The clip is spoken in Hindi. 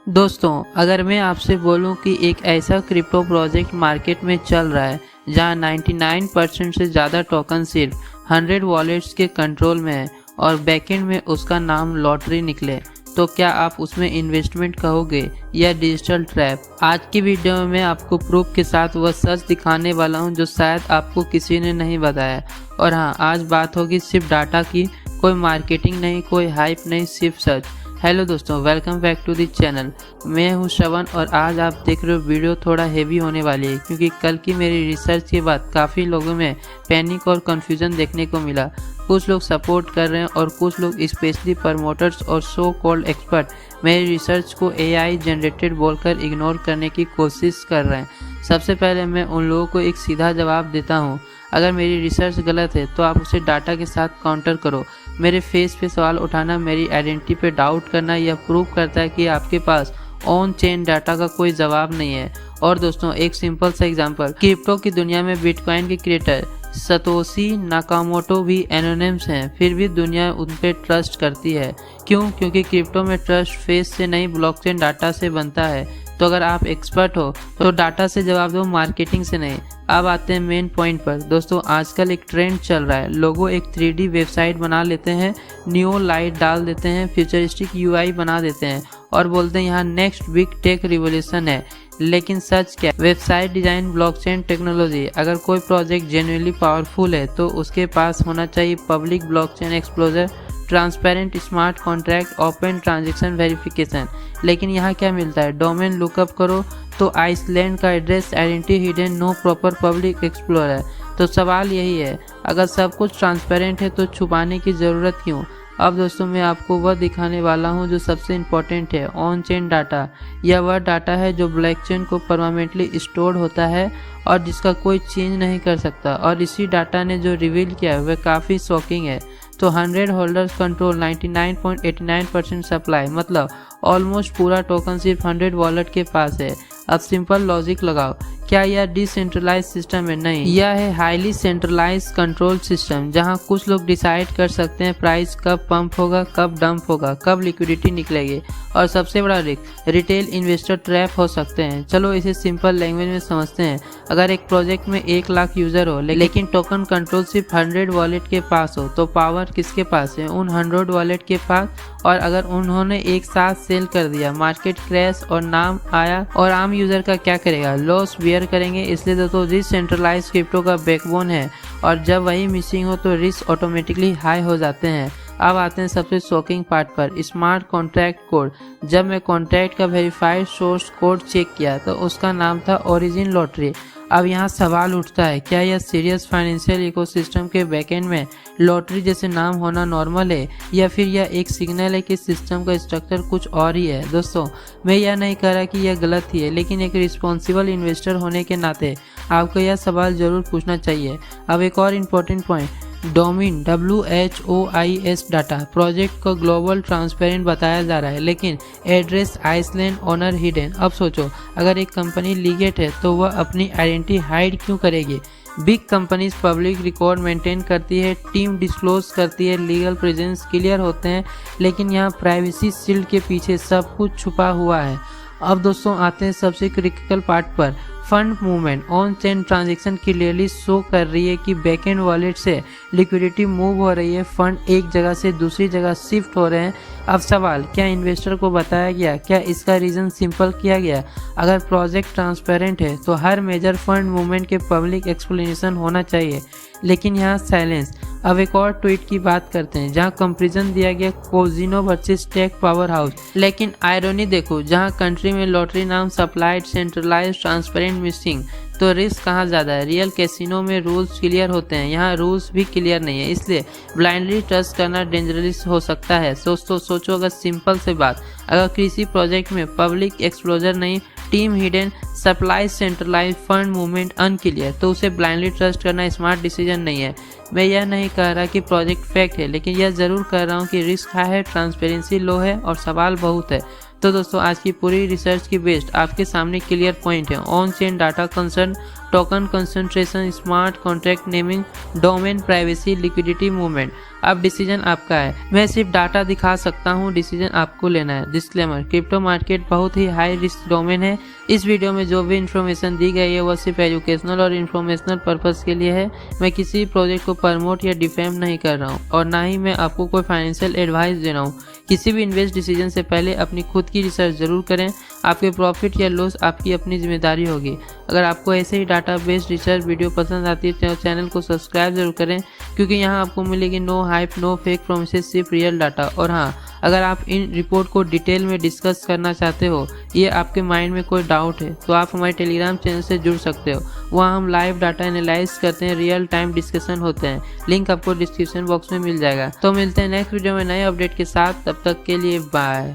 दोस्तों, अगर मैं आपसे बोलूं कि एक ऐसा क्रिप्टो प्रोजेक्ट मार्केट में चल रहा है जहां 99% से ज़्यादा टोकन सिर्फ 100 वॉलेट्स के कंट्रोल में है और बैकएंड में उसका नाम लॉटरी निकले, तो क्या आप उसमें इन्वेस्टमेंट कहोगे या डिजिटल ट्रैप? आज की वीडियो में मैं आपको प्रूफ के साथ वह सच दिखाने वाला हूं जो शायद आपको किसी ने नहीं बताया। और हाँ, आज बात होगी सिर्फ डाटा की, कोई मार्केटिंग नहीं, कोई हाइप नहीं, सिर्फ सच। हेलो दोस्तों, welcome back to the channel. मैं हूं श्रवण और आज आप देख रहे हो वीडियो थोड़ा हेवी होने वाली है क्योंकि कल की मेरी रिसर्च के बाद काफ़ी लोगों में पैनिक और कन्फ्यूज़न देखने को मिला। कुछ लोग सपोर्ट कर रहे हैं और कुछ लोग स्पेशली प्रमोटर्स और सो कॉल्ड एक्सपर्ट मेरी रिसर्च को एआई जनरेटेड बोलकर इग्नोर करने की कोशिश कर रहे हैं। सबसे पहले मैं उन लोगों को एक सीधा जवाब देता हूँ, अगर मेरी रिसर्च गलत है तो आप उसे डाटा के साथ काउंटर करो। मेरे फेस पे सवाल उठाना, मेरी आइडेंटिटी पे डाउट करना यह प्रूव करता है कि आपके पास ऑन चेन डाटा का कोई जवाब नहीं है। और दोस्तों, एक सिंपल सा एग्जांपल, क्रिप्टो की दुनिया में बिटकॉइन के क्रिएटर सतोशी नाकामोटो भी एनोनिम्स हैं, फिर भी दुनिया उन पे ट्रस्ट करती है। क्यों? क्योंकि क्रिप्टो में ट्रस्ट फेस से नहीं, ब्लॉकचेन डाटा से बनता है। तो अगर आप एक्सपर्ट हो तो डाटा से जवाब दो, मार्केटिंग से नहीं। अब आते हैं मेन पॉइंट पर। दोस्तों, आजकल एक ट्रेंड चल रहा है, लोगों एक 3D वेबसाइट बना लेते हैं, न्यू लाइट डाल देते हैं, फ्यूचरिस्टिक यूआई बना देते हैं और बोलते हैं यहाँ नेक्स्ट बिग टेक रिवोल्यूशन है। लेकिन सच क्या? Website design, blockchain technology. अगर कोई प्रोजेक्ट जेन्युइनली पावरफुल है तो उसके पास होना चाहिए public blockchain एक्सप्लोजर, transparent smart contract, open transaction verification. लेकिन यहाँ क्या मिलता है? डोमेन लुकअप करो तो आइसलैंड का address, identity hidden, no proper public explorer है। तो सवाल यही है, अगर सब कुछ ट्रांसपेरेंट है तो छुपाने की ज़रूरत क्यों? अब दोस्तों, मैं आपको वह दिखाने वाला हूं जो सबसे इम्पोर्टेंट है, ऑन चेन डाटा। यह वह डाटा है जो ब्लॉकचेन को परमानेंटली स्टोर होता है और जिसका कोई चेंज नहीं कर सकता। और इसी डाटा ने जो रिवील किया है वह काफ़ी शॉकिंग है। तो 100 होल्डर्स कंट्रोल 99.89% सप्लाई, मतलब ऑलमोस्ट पूरा टोकन सिर्फ 100 वॉलेट के पास है। अब सिंपल लॉजिक लगाओ, क्या यह डिसेंट्रलाइज सिस्टम है? नहीं, यह है हाईली सेंट्रलाइज कंट्रोल सिस्टम जहां कुछ लोग डिसाइड कर सकते हैं प्राइस कब पंप होगा, कब डंप होगा, कब लिक्विडिटी निकलेगी। और सबसे बड़ा रिस्क, रिटेल इन्वेस्टर ट्रैप हो सकते हैं। चलो इसे सिंपल लैंग्वेज में समझते हैं। अगर एक प्रोजेक्ट में 1 लाख यूजर हो लेकिन टोकन कंट्रोल सिर्फ 100 वॉलेट के पास हो, तो पावर किसके पास है? उन 100 वॉलेट के पास। और अगर उन्होंने एक साथ सेल कर दिया, मार्केट क्रैश और नाम आया, और आम यूजर का क्या करेगा? लॉस बियर करेंगे। इसलिए दोस्तों, डिसेंट्रलाइज क्रिप्टो का बैकबोन है और जब वही मिसिंग हो तो रिस्क ऑटोमेटिकली हाई हो जाते हैं। अब आते हैं सबसे शॉकिंग पार्ट पर, स्मार्ट कॉन्ट्रैक्ट कोड। जब मैं कॉन्ट्रैक्ट का वेरीफाइड सोर्स कोड चेक किया तो उसका नाम था ओरिजिन लॉटरी। अब यहाँ सवाल उठता है, क्या यह सीरियस फाइनेंशियल इकोसिस्टम के बैकएंड में लॉटरी जैसे नाम होना नॉर्मल है, या फिर यह एक सिग्नल है कि सिस्टम का स्ट्रक्चर कुछ और ही है? दोस्तों, मैं यह नहीं कह रहा कि यह गलत ही है, लेकिन एक रिस्पॉन्सिबल इन्वेस्टर होने के नाते आपको यह सवाल जरूर पूछना चाहिए। अब एक और important point, domain WHOIS data. Project को ग्लोबल ट्रांसपेरेंट बताया जा रहा है लेकिन एड्रेस आइसलैंड, ओनर हिडन। अब सोचो, अगर एक कंपनी लीगेट है तो वह अपनी आइडेंटिटी हाइड क्यों करेगी? Big companies public record maintain करती है, टीम डिस्क्लोज करती है, लीगल प्रेजेंस क्लियर होते हैं, लेकिन यहाँ प्राइवेसी शील्ड के पीछे सब कुछ छुपा हुआ है। अब दोस्तों, आते हैं सबसे क्रिटिकल पार्ट पर, fund movement. On chain transaction clearly show कर रही है कि बैकएंड वॉलेट से लिक्विडिटी मूव हो रही है, फंड एक जगह से दूसरी जगह शिफ्ट हो रहे हैं। अब सवाल, क्या इन्वेस्टर को बताया गया? क्या इसका रीजन सिंपल किया गया? अगर प्रोजेक्ट ट्रांसपेरेंट है तो हर मेजर फंड मूवमेंट के पब्लिक एक्सप्लेनेशन होना चाहिए, लेकिन यहाँ साइलेंस। अब एक और ट्वीट की बात करते हैं जहां कंपैरिजन दिया गया कोजिनो वर्सेस टेक पावर हाउस। लेकिन आयरनी देखो, जहां कंट्री में लॉटरी नाम सप्लाइड, सेंट्रलाइज, ट्रांसपेरेंट, मिसिंग, तो रिस्क कहाँ ज़्यादा है? रियल कैसीनो में रूल्स क्लियर होते हैं, यहाँ रूल्स भी क्लियर नहीं है, इसलिए ब्लाइंडली ट्रस्ट करना डेंजरस हो सकता है। सोचो अगर सिंपल से बात, अगर किसी प्रोजेक्ट में पब्लिक एक्सप्लोजर नहीं, team hidden, supply centralise, fund movement unclear, तो उसे ब्लाइंडली ट्रस्ट करना स्मार्ट डिसीजन नहीं है। मैं यह नहीं कह रहा कि प्रोजेक्ट फेक है, लेकिन यह ज़रूर कह रहा हूँ कि रिस्क हाई है, ट्रांसपेरेंसी लो है और सवाल बहुत है। तो दोस्तों आज की पूरी रिसर्च की बेस्ड आपके सामने क्लियर पॉइंट है। On chain data concern, token concentration, smart contract naming, domain privacy, liquidity movement. अब डिसीजन आपका है। मैं सिर्फ डाटा दिखा सकता हूँ, डिसीजन आपको लेना है। डिस्क्लेमर, क्रिप्टो मार्केट बहुत ही हाई रिस्क डोमेन है। इस वीडियो में जो भी इन्फॉर्मेशन दी गई है वह सिर्फ एजुकेशनल और इन्फॉर्मेशनल पर्पस के लिए है। मैं किसी प्रोजेक्ट को प्रमोट या डिफेम नहीं कर रहा हूँ और ना ही मैं आपको कोई फाइनेंशियल एडवाइस दे रहा हूँ। किसी भी इन्वेस्ट डिसीजन से पहले अपनी खुद की रिसर्च जरूर करें। आपके प्रॉफिट या लॉस आपकी अपनी जिम्मेदारी होगी। अगर आपको ऐसे ही डाटा बेस्ड रिसर्च वीडियो पसंद आती है तो चैनल को सब्सक्राइब जरूर करें, क्योंकि यहाँ आपको मिलेगी no hype, no fake promises, सिर्फ रियल डाटा। और हाँ, अगर आप इन रिपोर्ट को डिटेल में डिस्कस करना चाहते हो, ये आपके माइंड में कोई डाउट है, तो आप हमारे टेलीग्राम चैनल से जुड़ सकते हो। वहाँ हम लाइव डाटा एनालाइज करते हैं, रियल टाइम डिस्कशन होते हैं। लिंक आपको डिस्क्रिप्शन बॉक्स में मिल जाएगा। तो मिलते हैं नेक्स्ट वीडियो में नए अपडेट के साथ। तब तक के लिए बाय।